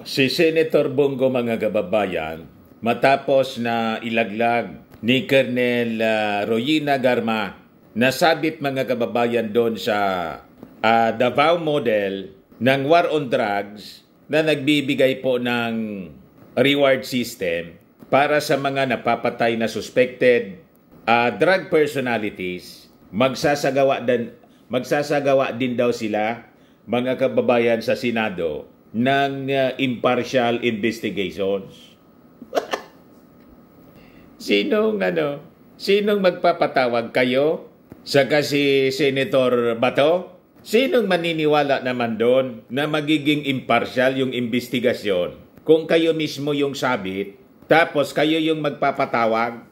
Si Senator Bongo mga kababayan, matapos na ilaglag ni Colonel Royina Garma, nasabit mga kababayan doon sa Davao model ng war on drugs na nagbibigay po ng reward system para sa mga napapatay na suspected drug personalities. Magsasagawa din daw sila mga kababayan sa Senado ng impartial investigations. Sinong magpapatawag kayo? Saka si Senator Bato? Sinong maniniwala naman doon na magiging impartial yung investigasyon kung kayo mismo yung sabit, tapos kayo yung magpapatawag?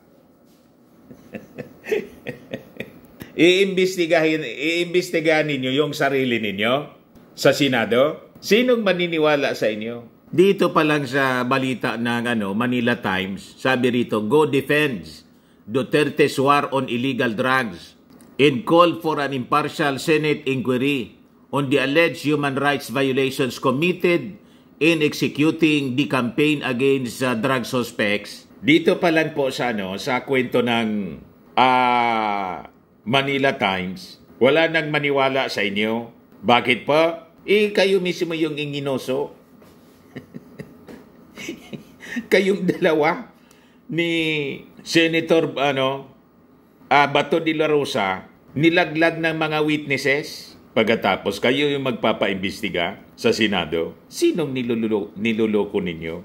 Iimbestigahan ninyo yung sarili ninyo sa Senado? Sinong maniniwala sa inyo? Dito pa lang sa balita ng Manila Times, sabi rito, Go defends Duterte's war on illegal drugs and call for an impartial Senate inquiry on the alleged human rights violations committed in executing the campaign against drug suspects. Dito pa lang po sa kwento ng Manila Times, wala nang maniwala sa inyo. Bakit po? Kayo mismo yung inginoso. Kayong dalawa ni Senator Bato de la Rosa, nilaglag ng mga witnesses. Pagkatapos kayo yung magpapaimbestiga sa Senado. Sinong niluloko ninyo?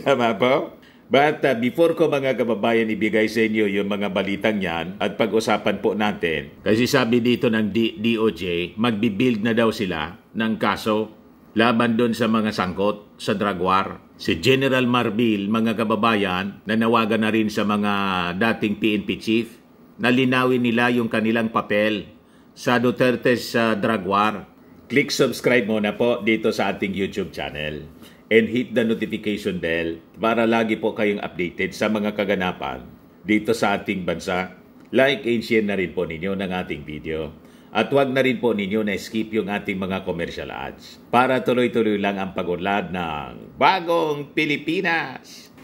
Tama po? But before ko mga kababayan ibigay sa inyo yung mga balitang yan at pag-usapan po natin, kasi sabi dito ng DOJ, magbibuild na daw sila ng kaso laban doon sa mga sangkot sa drug war. Si General Marbil, mga kababayan, nanawagan na rin sa mga dating PNP chief na linawin nila yung kanilang papel sa Duterte's drug war. Click subscribe muna po dito sa ating YouTube channel and hit the notification bell para lagi po kayong updated sa mga kaganapan dito sa ating bansa. Like and share na rin po ninyo ng ating video. At huwag na rin po ninyo na skip yung ating mga commercial ads para tuloy-tuloy lang ang pag-unlad ng Bagong Pilipinas.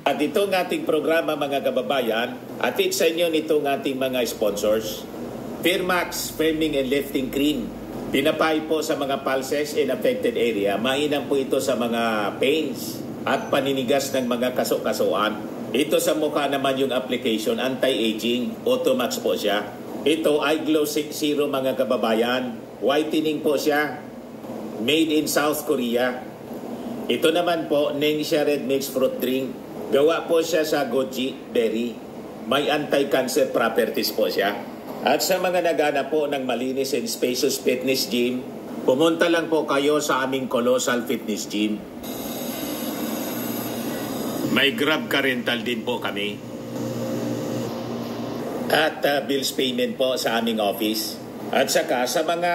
At itong ating programa mga kababayan, atid sa inyo nitong ating mga sponsors. Firmax Firming and Lifting Cream. Pinapay po sa mga pulses in affected area. Mainam po ito sa mga pains at paninigas ng mga kaso-kasuan. Ito sa mukha naman yung application, anti-aging, Automax po siya. Ito ay Glow Zero mga kababayan. Whitening po siya. Made in South Korea. Ito naman po, Ningxia Red Mix Fruit Drink. Gawa po siya sa goji berry. May anti-cancer properties po siya. At sa mga nagana po ng malinis and spacious fitness gym, pumunta lang po kayo sa aming Colossal Fitness Gym. May Grab car rental din po kami. At bills payment po sa aming office. At saka sa mga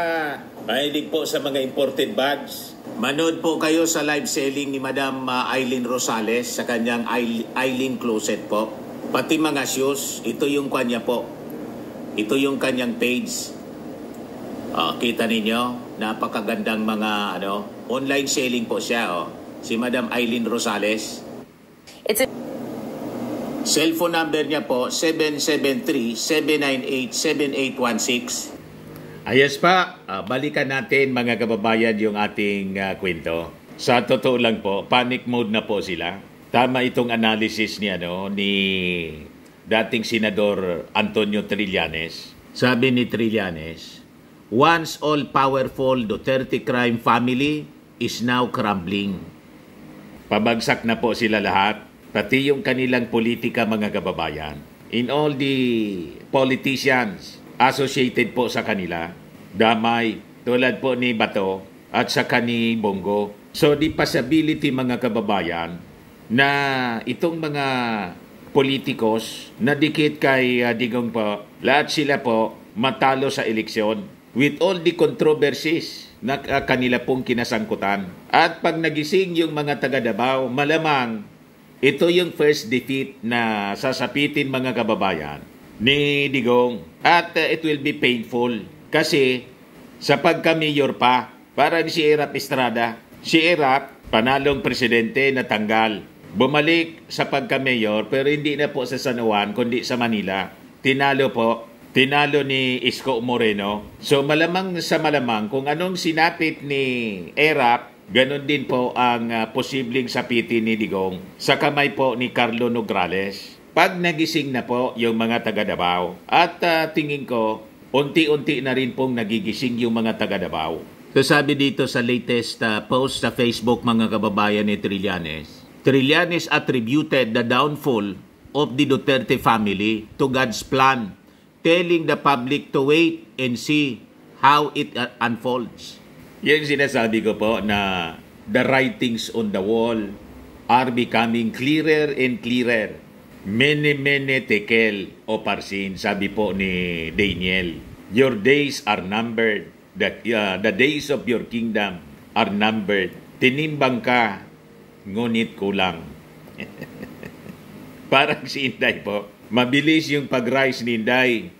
mahilig po sa mga imported bags, manood po kayo sa live selling ni Madam Aileen Rosales sa kanyang Aileen Closet po. Pati mga shoes, ito yung kanya po. Ito yung kanyang page. Kita ninyo, napakagandang mga online selling po siya. Si Madam Aileen Rosales. Cellphone number niya po, 773-798-7816. Ayos pa, balikan natin mga kababayan yung ating kwento. Sa totoo lang po, panic mode na po sila. Tama itong analysis ni dating Senador Antonio Trillanes. Sabi ni Trillanes, once all-powerful Duterte crime family is now crumbling. Pabagsak na po sila lahat, pati yung kanilang politika mga kababayan. In all the politicians associated po sa kanila, damay, tulad po ni Bato at saka ni Bongo. So the possibility mga kababayan na itong mga politikos na dikit kay Digong po, lahat sila po matalo sa eleksyon with all the controversies na kanila pong kinasangkutan. At pag nagising yung mga taga Davao, malamang ito yung first defeat na sasapitin mga kababayan ni Digong. At it will be painful kasi sa pagka-mayor pa, Parang si Erap Estrada. Si Erap, panalong presidente, natanggal. Bumalik sa pagka-mayor pero hindi na po sa San Juan kundi sa Manila. Tinalo po. Tinalo ni Isko Moreno. So malamang sa malamang kung anong sinapit ni Erap, ganon din po ang posibleng sapitin ni Digong sa kamay po ni Carlo Nograles. Pag nagising na po yung mga taga Davao. At tingin ko, unti-unti na rin pong nagigising yung mga taga Davao. So sabi dito sa latest post sa Facebook mga kababayan ni Trillanes attributed the downfall of the Duterte family to God's plan, telling the public to wait and see how it unfolds. Yan sinasabi ko po na the writings on the wall are becoming clearer and clearer. Mene tekel o parsin, sabi po ni Daniel. Your days are numbered. The days of your kingdom are numbered. Tinimbang ka, ngunit kulang. Parang si Inday po. Mabilis yung pag-rise ni Inday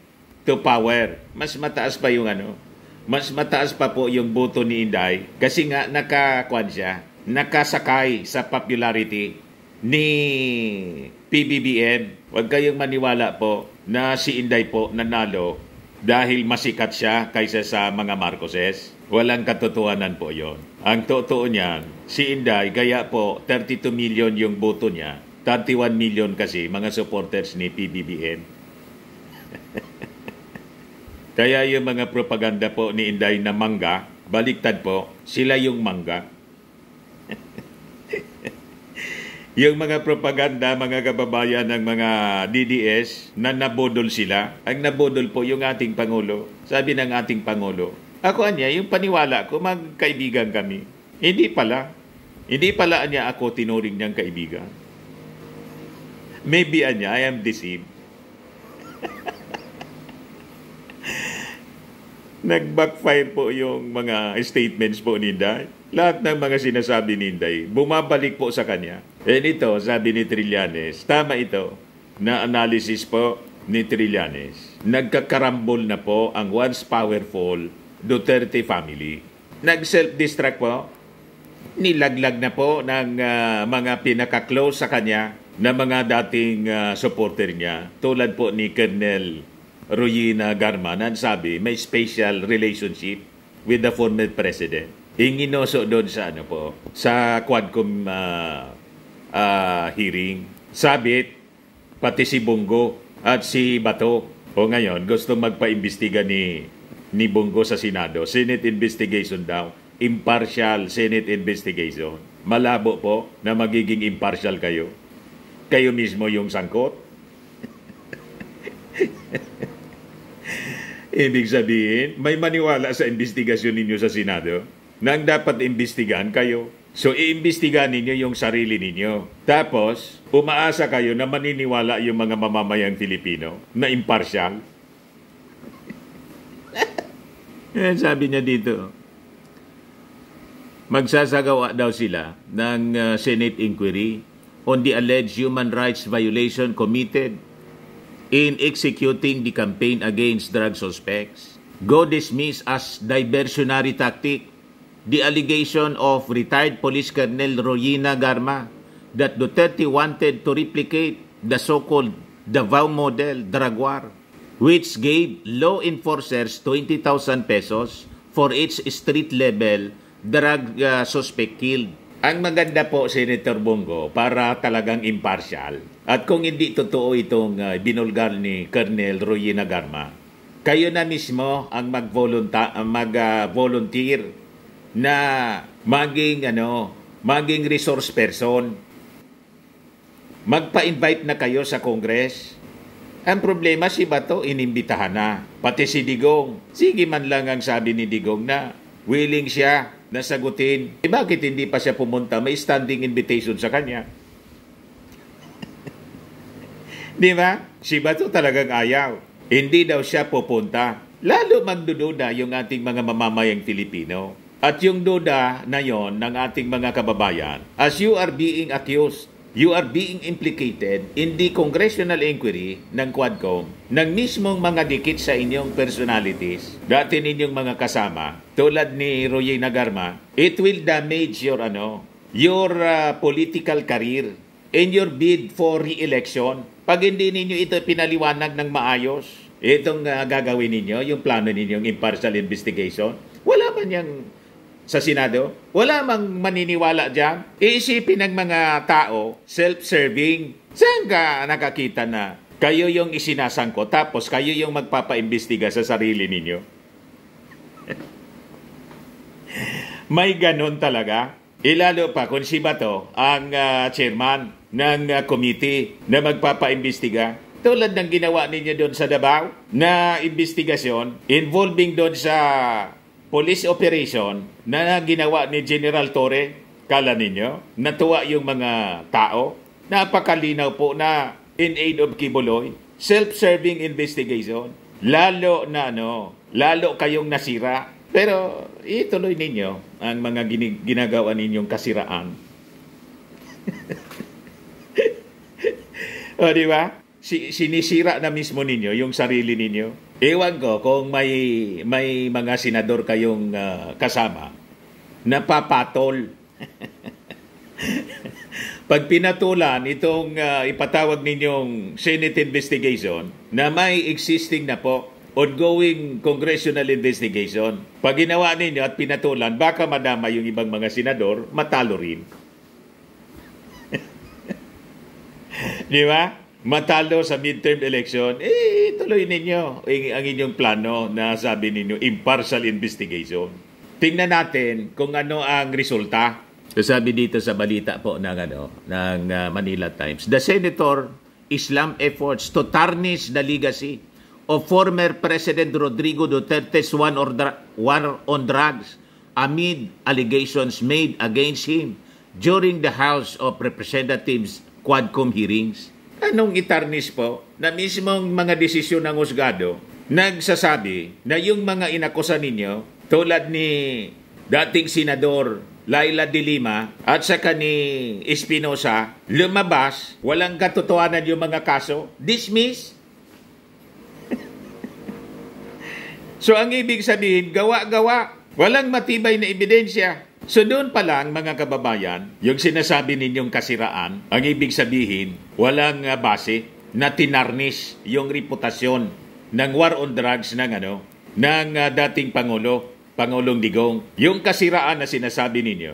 to power. Mas mataas pa yung mas mataas pa po yung boto ni Inday kasi nga nakasakay sa popularity ni PBBM. Huwag kayong maniwala po na si Inday po nanalo dahil masikat siya kaysa sa mga Marcoses. Walang katotohanan po yon. Ang totoo niyan, si Inday, kaya po 32 million yung boto niya, 31 million kasi mga supporters ni PBBM. Kaya yung mga propaganda po ni Inday na mangga, baliktad po, sila yung mangga. Yung mga propaganda, mga kababayan ng mga DDS na nabodol sila, ang nabodol po yung ating Pangulo. Sabi ng ating Pangulo, ako anya, yung paniwala ko, magkaibigan kami. Hindi pala. Hindi pala anya ako tinuring niyang kaibigan. Maybe anya, I am deceived. Nag-backfire po yung mga statements po ni Inday. Lahat ng mga sinasabi ni Inday, bumabalik po sa kanya. Ito, sabi ni Trillanes, tama ito, na analysis po ni Trillanes. Nagkakarambol na po ang once powerful Duterte family. Nag-self-destruct po. Nilaglag na po ng mga pinaka-close sa kanya na mga dating supporter niya. Tulad po ni Colonel Royina Garma na sabi may special relationship with the former president. Inginoso doon sa sa Quadcom hearing. Sabit, pati si Bongo at si Bato. O ngayon, gusto magpa-imbestiga ni Bongo sa Senado. Senate investigation daw. Impartial Senate investigation. Malabo po na magiging impartial kayo. Kayo mismo yung sangkot. Ibig sabihin, may maniwala sa investigasyon ninyo sa Senado na ang dapat imbestigahan kayo. So, iimbestigahan ninyo yung sarili ninyo. Tapos, umaasa kayo na maniniwala yung mga mamamayang Filipino na impartial. Sabi niya dito, magsasagawa daw sila ng Senate inquiry on the alleged human rights violation committed in executing the campaign against drug suspects. Go dismiss as diversionary tactic the allegation of retired Police Colonel Royina Garma that Duterte wanted to replicate the so-called Davao model drug war, which gave law enforcers 20,000 pesos for each street-level drug suspect killed. Ang maganda po, Senator Bongo, para talagang impartial. At kung hindi totoo itong binulgar ni Colonel Royina Garma, kayo na mismo ang mag-volunteer na maging resource person. Magpa-invite na kayo sa Congress. Ang problema, si Bato inimbitahan na. Pati si Digong. Sige man lang ang sabi ni Digong na willing siya na sagutin. Bakit hindi pa siya pumunta? May standing invitation sa kanya. Di ba? Si Bato talagang ayaw. Hindi daw siya pupunta. Lalo magdududa yung ating mga mamamayang Filipino. At yung duda na yon ng ating mga kababayan, as you are being accused You are being implicated in the congressional inquiry ng Quadcom ng mismong mga dikit sa inyong personalities, dati ninyong mga kasama, tulad ni Roy Nagarma. It will damage your political career and your bid for re-election. Pag hindi ninyo ito pinaliwanag ng maayos, itong gagawin ninyo, yung plano ninyong impartial investigation, wala man yang sa Senado, wala mang maniniwala dyan. Iisipin ng mga tao, self-serving. Saan ka nakakita na kayo yung isinasangko tapos kayo yung magpapaimbestiga sa sarili ninyo? May ganon talaga. Ilalo pa kung si Bato ang chairman ng committee na magpapaimbestiga. Tulad ng ginawa ninyo doon sa Davao na investigasyon involving doon sa police operation na ginawa ni General Torre. Kala ninyo, natuwa yung mga tao. Napakalinaw po na in aid of Kibuloy, self-serving investigation. Lalo kayong nasira. Pero ituloy ninyo ang mga ginagawa ninyong kasiraan. O, di ba? Sinisira na mismo ninyo yung sarili ninyo. Ewan ko kung may mga senador kayong kasama na papatol. Pag pinatulan itong ipatawag ninyong Senate investigation na may existing na po, ongoing congressional investigation, pag ginawa ninyo at pinatulan, baka madama yung ibang mga senador, matalo rin. Di ba? Matalo sa midterm election, tuloy ninyo ang inyong plano na sabi ninyo, impartial investigation. Tingnan natin kung ano ang resulta. Sabi dito sa balita po ng Manila Times, the Senator Islam efforts to tarnish the legacy of former President Rodrigo Duterte's war on drugs amid allegations made against him during the House of Representatives Quadcom hearings. Anong itarnis po na mismong mga desisyon ng husgado nagsasabi na yung mga inakusa ninyo tulad ni dating Senador Laila de Lima at saka ni Espinosa lumabas, walang katotohanan yung mga kaso, dismiss. So ang ibig sabihin, gawa-gawa, walang matibay na ebidensya. So doon pa lang mga kababayan, yung sinasabi ninyong kasiraan, ang ibig sabihin, walang base na tinarnish yung reputasyon ng war on drugs ng dating Pangulong Digong. Yung kasiraan na sinasabi ninyo,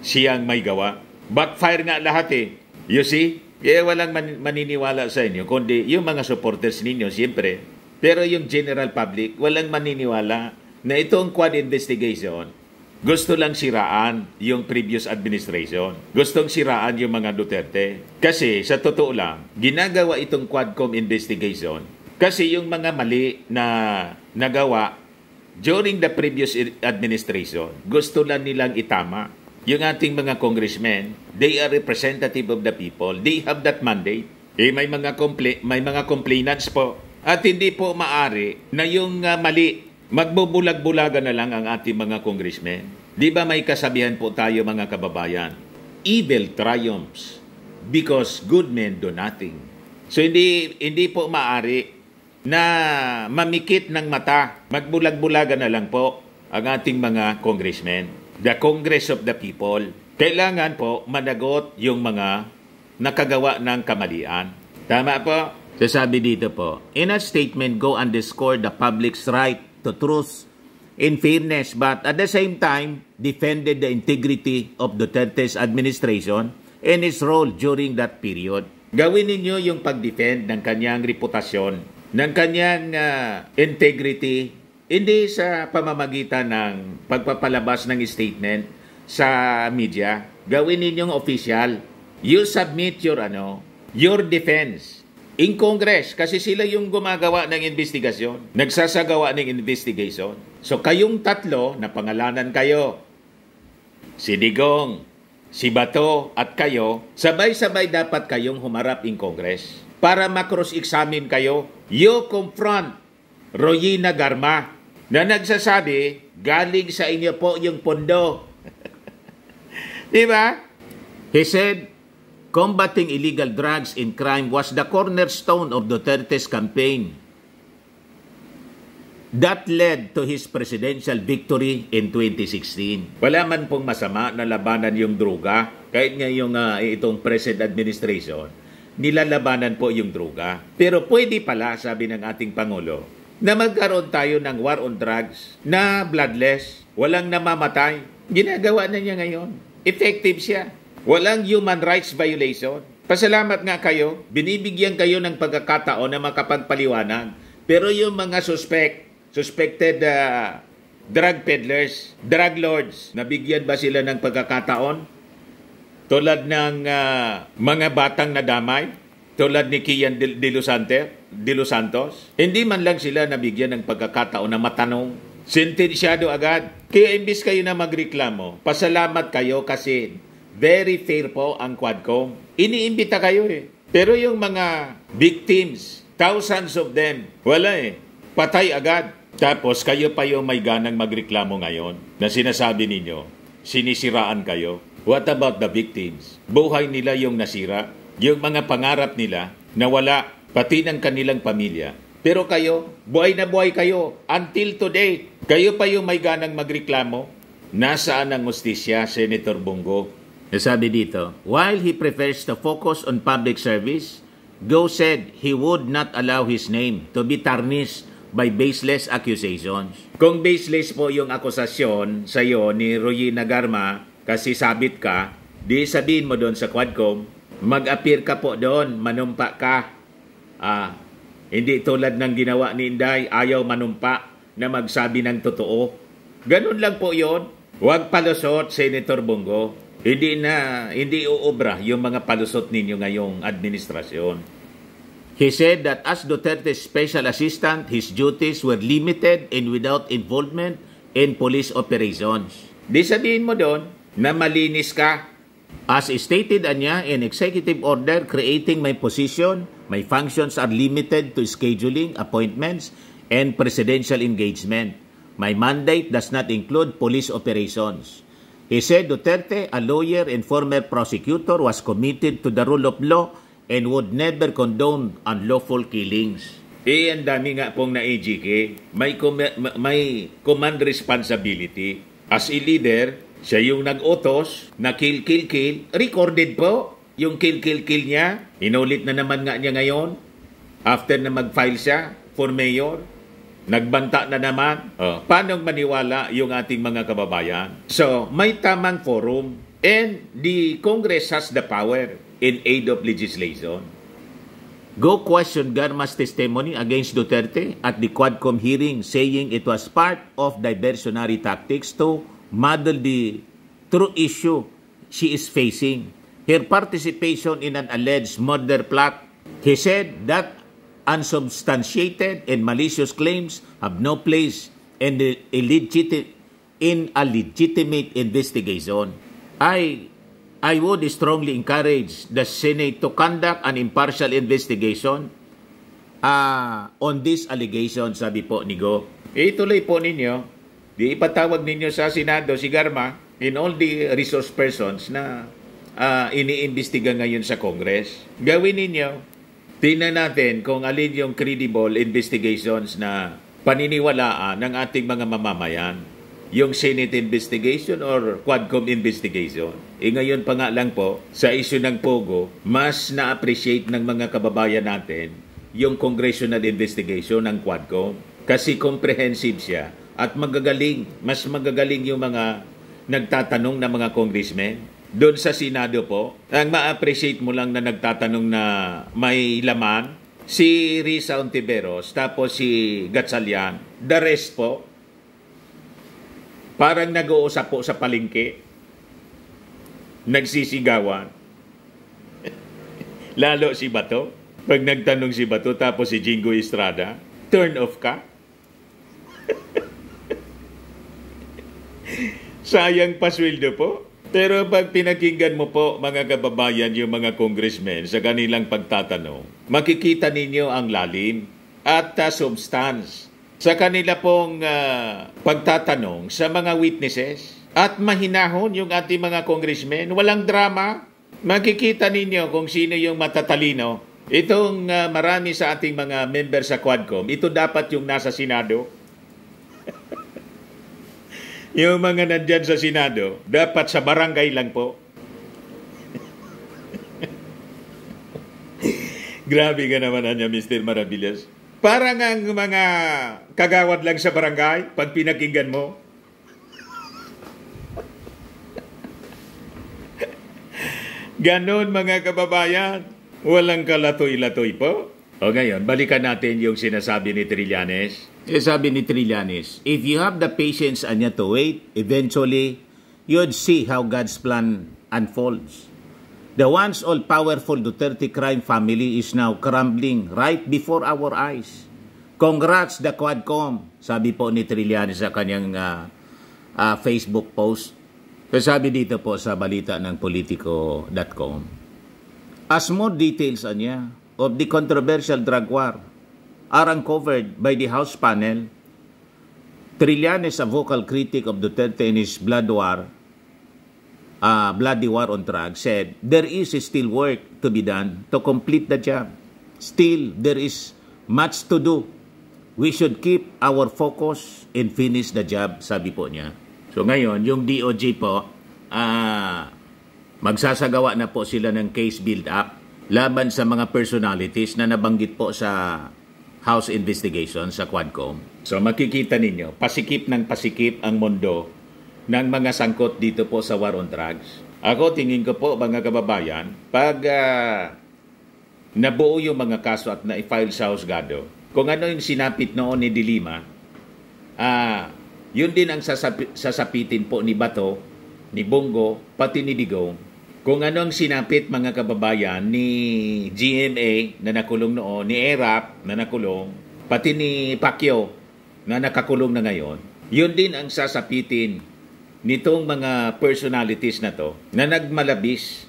siyang may gawa. Backfire nga lahat eh. You see? Walang maniniwala sa inyo, kundi yung mga supporters ninyo, siyempre. Pero yung general public, walang maniniwala na itong quad investigation, gusto lang siraan yung previous administration. Gustong siraan yung mga Duterte. Kasi sa totoo lang, ginagawa itong Quadcom investigation kasi yung mga mali na nagawa during the previous administration, gusto lang nilang itama. Yung ating mga congressmen, they are representative of the people. They have that mandate. May mga complainants po. At hindi po maari na yung mali magbubulag-bulagan na lang ang ating mga congressmen. Di ba may kasabihan po tayo mga kababayan? Evil triumphs because good men do nothing. So hindi po maari na mamikit ng mata, magbulag-bulagan na lang po ang ating mga congressmen. The Congress of the People. Kailangan po managot yung mga nakagawa ng kamalian. Tama po? Sasabi dito po, in a statement, go underscore the public's right to truth in fairness, but at the same time, defended the integrity of Duterte's administration and his role during that period. Gawin ninyo yung pag-defend ng kanyang reputasyon, ng kanyang integrity, hindi sa pamamagitan ng pagpapalabas ng statement sa media. Gawin ninyong official. You submit your defense in Congress, kasi sila yung gumagawa ng investigasyon, nagsasagawa ng investigation. So kayong tatlo na pangalanan kayo, si Digong, si Bato at kayo, sabay-sabay dapat kayong humarap in Congress para makross-examine kayo. You confront Roy Nagarma na nagsasabi, galing sa inyo po yung pondo. Diba? He said, Combating illegal drugs and crime was the cornerstone of Duterte's campaign. That led to his presidential victory in 2016. Wala man pong masama na labanan yung droga. Kahit nga yung itong present administration, nilalabanan po yung droga. Pero pwede pala, sabi ng ating Pangulo, na magkaroon tayo ng war on drugs na bloodless, walang namamatay. Ginagawa na niya ngayon. Effective siya. Walang human rights violation. Pasalamat nga kayo, binibigyan kayo ng pagkakataon na makapagpaliwanag. Pero yung mga suspected drug peddlers, drug lords, nabigyan ba sila ng pagkakataon? Tulad ng mga batang nadamay, tulad ni Kian de Los Santos, hindi man lang sila nabigyan ng pagkakataon na matanong. Sentensyado agad. Kaya imbis kayo na magreklamo, pasalamat kayo kasi very fair po ang Quadcom. Iniimbita kayo eh. Pero yung mga victims, thousands of them, wala eh. Patay agad. Tapos kayo pa yung may ganang magreklamo ngayon na sinasabi ninyo, sinisiraan kayo. What about the victims? Buhay nila yung nasira. Yung mga pangarap nila nawala, pati ng kanilang pamilya. Pero kayo, buhay na buhay kayo. Until today, kayo pa yung may ganang magreklamo. Nasaan ang hustisya, Senator Bongo? Sabi dito, while he prefers to focus on public service, Go said he would not allow his name to be tarnished by baseless accusations. Kung baseless po yung akusasyon sa iyo ni Royina Garma kasi sabit ka, di sabihin mo doon sa Quadcom, mag-appear ka po doon, manumpa ka. Hindi tulad ng ginawa ni Inday, ayaw manumpa na magsabi ng totoo. Ganun lang po yon. Huwag palusot, Senator Bongo. Hindi uubra yung mga palusot ninyo ngayong administrasyon. He said that as Duterte's special assistant, his duties were limited and without involvement in police operations. Di sabihin mo doon na malinis ka. As stated anya in executive order creating my position, my functions are limited to scheduling appointments and presidential engagement. My mandate does not include police operations. He said Duterte, a lawyer and former prosecutor, was committed to the rule of law and would never condone unlawful killings. Ang dami nga pong na-AGK. May command responsibility. As a leader, siya yung nag-utos na kill. Recorded po yung kill niya. Inulit na naman nga niya ngayon. After na mag-file siya for mayor. Nagbanta na naman. Paano maniwala yung ating mga kababayan? So, may tamang forum and the Congress has the power in aid of legislation. Go question Garma's testimony against Duterte at the Quadcom hearing saying it was part of diversionary tactics to muddle the true issue she is facing. Her participation in an alleged murder plot. He said that unsubstantiated and malicious claims have no place in a legitimate investigation. I would strongly encourage the Senate to conduct an impartial investigation on these allegations, sabi po ni Go. Ituloy po ninyo, di ipatawag ninyo sa Senado si Garma and all the resource persons na iniimbestiga ngayon sa Congress. Gawin ninyo. Tingnan natin kung alin yung credible investigations na paniniwalaan ng ating mga mamamayan. Yung Senate investigation or Quadcom investigation. Ngayon pa nga lang po, sa issue ng Pogo, mas na-appreciate ng mga kababayan natin yung congressional investigation ng Quadcom. Kasi comprehensive siya at mas magagaling yung mga nagtatanong na mga congressmen. Doon sa Senado po, ang ma-appreciate mo lang na nagtatanong na may laman, si Risa Ontiveros, tapos si Gatchalian. The rest po, parang nag-uusap po sa palengke, nagsisigawan. Lalo si Bato, pag nagtanong si Bato, tapos si Jingo Estrada, turn off ka? Sayang pasweldo po. Pero pag pinakinggan mo po, mga kababayan, yung mga congressmen sa kanilang pagtatanong, makikita ninyo ang lalim at substance sa kanila pong pagtatanong sa mga witnesses. At mahinahon yung ating mga congressmen. Walang drama. Makikita ninyo kung sino yung matatalino. Itong marami sa ating mga member sa Quadcom, ito dapat yung nasa Senado. Yung mga nandyan sa Senado, dapat sa barangay lang po. Grabe ka naman niya, Mr. Maravillas. Parang ang mga kagawad lang sa barangay pag pinakinggan mo. Ganon mga kababayan. Walang kalatoy-latoy po. O ngayon, balikan natin yung sinasabi ni Trillanes. Sabi ni Trillanes, if you have the patience anya to wait, eventually, you'd see how God's plan unfolds. The once all-powerful Duterte crime family is now crumbling right before our eyes. Congrats the Quadcom, sabi po ni Trillanes sa kanyang Facebook post. Sabi dito po sa balita ng Politico.com. As more details anya of the controversial drug war are uncovered by the House panel, Trillanes, a vocal critic of Duterte in his bloody war on drugs, said there is still work to be done to complete the job. Still, there is much to do. We should keep our focus and finish the job, sabi po niya. So ngayon, yung DOJ po, magsasagawa na po sila ng case build-up laban sa mga personalities na nabanggit po sa House investigation sa Quadcom. So makikita ninyo, pasikip ng pasikip ang mundo ng mga sangkot dito po sa war on drugs. Ako, tingin ko po, mga kababayan, pag nabuo yung mga kaso at na-file sa husgado, kung ano yung sinapit noon ni Dilima, yun din ang sasapitin po ni Bato, ni Bongo, pati ni Digong. Kung ano ang sinapit, mga kababayan, ni GMA na nakulong noon, ni ERAP na nakulong, pati ni Pacquiao na nakakulong na ngayon, yun din ang sasapitin nitong mga personalities na to na nagmalabis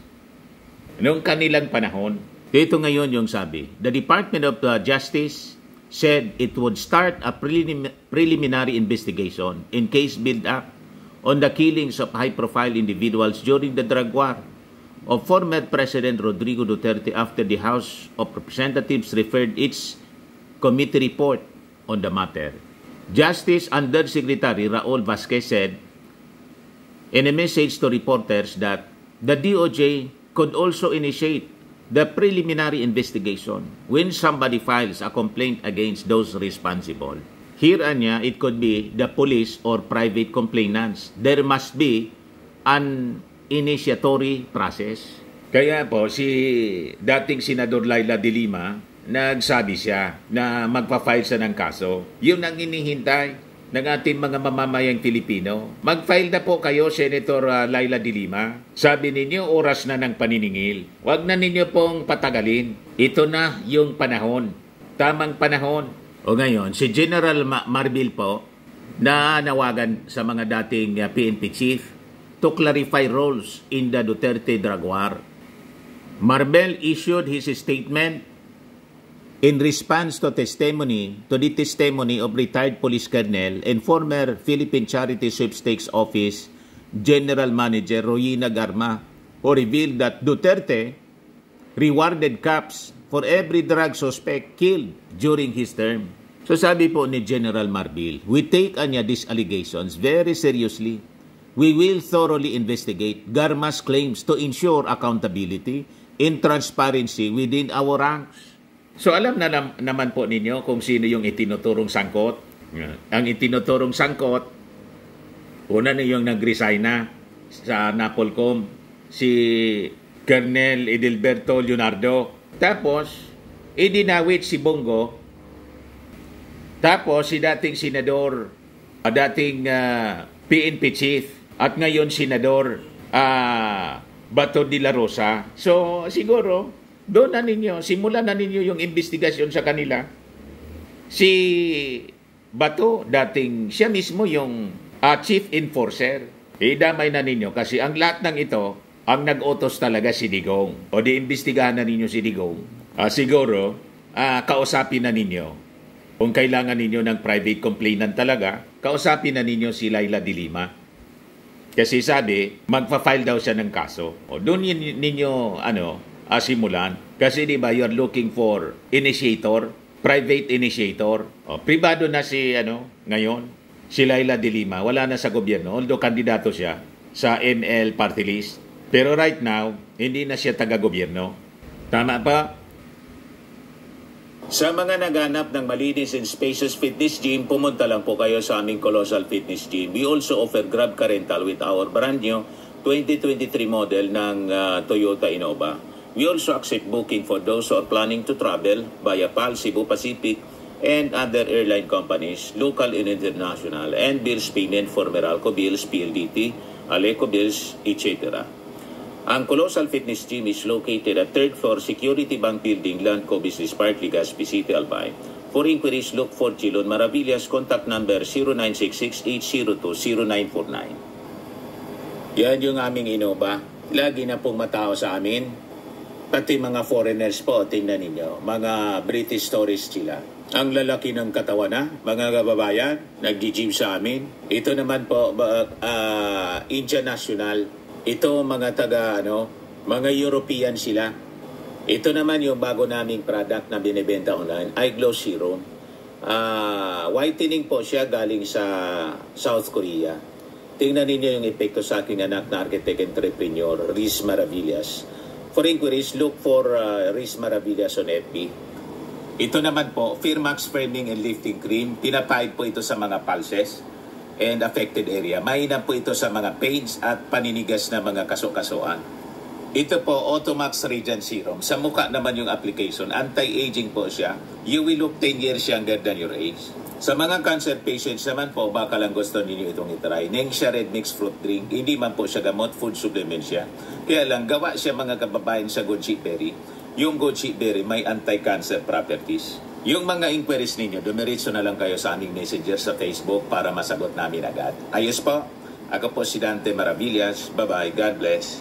noong kanilang panahon. Ito ngayon yung sabi. The Department of Justice said it would start a preliminary investigation in case build-up on the killings of high-profile individuals during the drug war of former President Rodrigo Duterte after the House of Representatives referred its committee report on the matter. Justice Undersecretary Raul Vasquez said in a message to reporters that the DOJ could also initiate the preliminary investigation when somebody files a complaint against those responsible. Here, anya, it could be the police or private complainants. There must be an initiatory process. Kaya po, si dating Senador Laila de Lima, nagsabi siya na magpa-file siya ng kaso. Yun ang inihintay ng ating mga mamamayang Pilipino. Mag-file na po kayo, Senator Laila de Lima. Sabi ninyo, oras na ng paniningil. Huwag na ninyo pong patagalin. Ito na yung panahon. Tamang panahon. O ngayon, si General Marbil po, na nawagan sa mga dating PNP chief to clarify roles in the Duterte drug war. Marbil issued his statement in response to the testimony of retired police colonel and former Philippine Charity Sweepstakes Office General Manager Royina Garma, who revealed that Duterte rewarded cops for every drug suspect killed during his term. So sabi po ni General Marbil, we take these allegations very seriously. We will thoroughly investigate Garma's claims to ensure accountability and transparency within our ranks. So alam na naman po ninyo kung sino yung itinuturong sangkot. Ang itinuturong sangkot, una na yung nag-resign na sa Napolcom, si Colonel Edilberto Leonardo. Tapos, idinawit si Bongo. Tapos, si dating senador, dating PNP chief, at ngayon senador Bato de la Rosa. So, siguro, doon na ninyo, simulan na ninyo yung investigasyon sa kanila. Si Bato, dating siya mismo yung chief enforcer. Idamay na ninyo kasi ang lahat ng ito, ang nag-utos talaga si Digong. O di-imbestigahan na ninyo si Digong. Siguro, kausapin na ninyo. Kung kailangan ninyo ng private complainant talaga, kausapin na ninyo si Laila de Lima. Kasi sabi, magpa-file daw siya ng kaso. O doon ninyo simulan. Kasi di ba you're looking for initiator, private initiator. O, privado na si ngayon, si Laila de Lima, wala na sa gobyerno, although kandidato siya sa ML party list. Pero right now, hindi na siya taga-gobyerno. Tama ba? Sa mga naghanap ng malinis and spacious fitness gym, pumunta lang po kayo sa aming Colossal Fitness Gym. We also offer Grab Car Rental with our brand new 2023 model ng Toyota Innova. We also accept booking for those who are planning to travel via PAL, Cebu Pacific, and other airline companies, local and international, and bills payment for Meralco Bills, PLDT, Aleco Bills, etc. Ang Colossal Fitness Gym is located at 3rd floor Security Bank Building, Landco Business Park, Legazpi City, Albay. For inquiries, look for Chilon Maravillas. Contact number 0966-802-0949. Yan yung aming Innova. Lagi na pong matao sa amin. Pati mga foreigners po, tingnan ninyo. Mga British tourists sila. Ang lalaki ng katawan na, mga kababayan, nag-gym sa amin. Ito naman po, Indian National. Ito mga mga European sila. Ito naman yung bago naming product na binibenta online, iGlow Serum. Whitening po siya galing sa South Korea. Tingnan ninyo yung epekto sa aking anak na architect entrepreneur, Riz Maravillas. For inquiries, look for Riz Maravillas on FB. Ito naman po, Firmax Firming and Lifting Cream. Pinapahid po ito sa mga pulses and affected area. Mainam po ito sa mga pains at paninigas na mga kaso-kasuan. Ito po, Automax Radiant Serum. Sa mukha naman yung application. Anti-aging po siya. You will look 10 years younger than your age. Sa mga cancer patients naman po, baka lang gusto ninyo itong itry. Nengxia Red Mixed Fruit Drink. Hindi man po siya gamot, food supplement siya. Kaya lang, gawa siya mga kababayan sa goji berry. Yung goji berry may anti-cancer properties. Yung mga inquiries ninyo, dumiritso na lang kayo sa aming messenger sa Facebook para masagot namin agad. Ayos po, ako po si Dante Maravillas. Bye-bye. God bless.